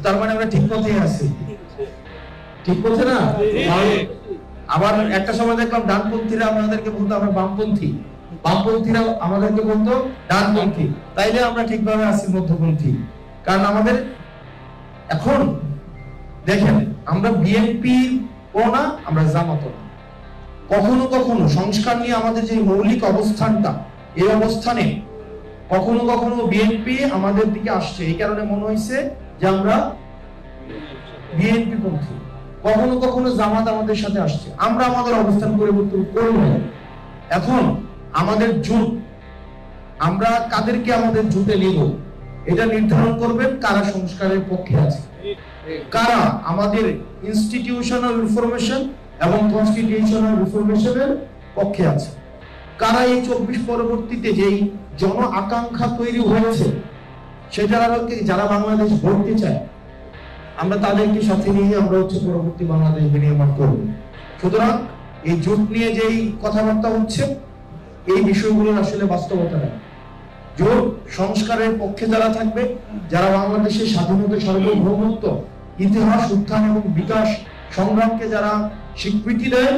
তার মানে আমরা ঠিক পথে আছি, ঠিক পথে না? আবার একটা সময় দেখলাম ডানপন্থীরা আমাদেরকে বলতো আমরা বামপন্থী, বামপন্থীরা আমাদেরকে বলতো ডানপন্থী, তাইলে আমরা ঠিকভাবে আছি মধ্যপন্থী। কারণ আমাদের এখন দেখেন আমরা বিএনপি ও না, আমরা জামাতও না। কখনো কখনো সংস্কার নিয়ে আমাদের যে মৌলিক অবস্থানটা, এই অবস্থানে কখনো কখনো বিএনপি আমাদের দিকে আসছে, এই কারণে মনে হয়েছে যে আমরা বিএনপি পন্থী। কখনো কখনো জামাত আমাদের সাথে আসছে, আমরা আমাদের অবস্থান পরিবর্তন করব। এখন আমাদের জোট, আমরা কাদেরকে আমাদের জোটে নিব এটা নির্ধারণ করবেন কারা সংস্কারের পক্ষে আছে, কারা আমাদের ইনস্টিটিউশনাল রিফরমেশন এবং কনস্টিটিউশনাল রিফরমেশনের পক্ষে আছে, কারা এই 24 পরবর্তীতে যেই জন আকাঙ্ক্ষা তৈরি হয়েছে সেটাকে যারা বাংলাদেশ গড়তে চায়, আমরা তাদেরকে সাথে নিয়ে আমরা পরবর্তী বাংলাদেশ বিনির্মাণ করব। সুতরাং এই জোট নিয়ে যেই কথাবার্তা হচ্ছে এই বিষয়গুলোর আসলে বাস্তবতা নেই। জোট সংস্কারের পক্ষে যারা থাকবে, যারা বাংলাদেশের স্বাধীনতা, সার্বভৌমত্ব, ইতিহাস, উত্থান এবং বিকাশ সংগ্রামকে যারা স্বীকৃতি দেয়,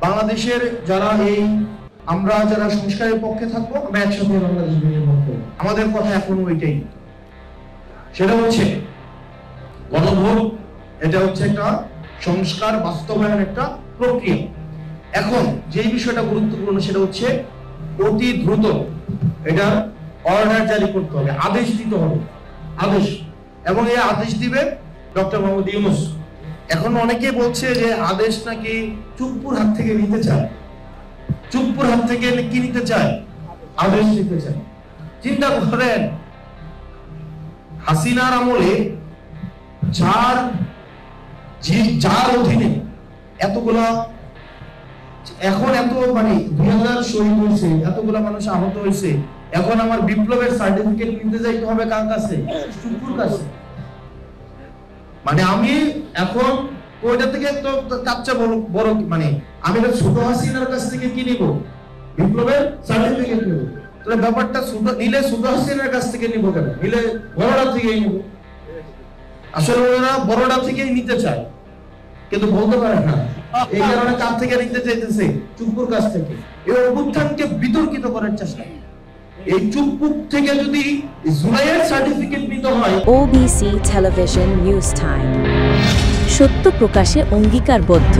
বাংলাদেশের যারা আমরা যারা সংস্কারের পক্ষে থাকবো, আমরা একসাথে বাংলাদেশ বিনির্মাণ করবো। আমাদের কথা এখন ওইটাই, সেটা হচ্ছে গণভোট, এটা হচ্ছে একটা সংস্কার বাস্তবায়নের একটা প্রক্রিয়া। এখন যে বিষয়টা গুরুত্বপূর্ণ সেটা হচ্ছে অতি দ্রুত এটা অর্ডার জারি করতে হবে, আদেশ দিতে হবে, আদেশ। এবং এই আদেশ দিবে ডক্টর মোহাম্মদ ইউনূস। এখন অনেকে বলছে যে আদেশ নাকি চুপ্পুর হাত থেকে নিতে চায়, চুপ্পুর হাত থেকে কি নিতে চায়? আদেশ নিতে চায়। চিন্তা করেন হাসিনার আমলে যার অধীনে এতগুলা, এখন এত মানে 2000 শহীদ হয়েছে, এতগুলা মানুষ আহত হয়েছে, এখন আমার বিপ্লবের সার্টিফিকেট নিতে যাইতে হবে কার কাছে? চুপ্পুর কাছে। মানে আমি এখন ওইটা থেকে তো কাচ্চা বড়, মানে আমি তো ছোট হাসিনার কাছ থেকে কি নিব? বিপ্লবের সার্টিফিকেট নিব। তাহলে ব্যাপারটা ছোট নিলে ছোট হাসিনার কাছ থেকে নিব কেন? নিলে বড়টা থেকেই নিব। আসলে ওরা বড়টা থেকেই নিতে চায় কিন্তু বলতে পারে না, এই কারণে কার থেকে নিতে চাইতেছে? চুপ্পুর কাছ থেকে। এই অভ্যুত্থানকে বিতর্কিত করার চেষ্টা। এই চুপ্পু থেকে যদি জুলাইয়ের সার্টিফিকেট নিতে হয়। OBC টেলিভিশন নিউজ টাইম, সত্য প্রকাশে অঙ্গীকারবদ্ধ।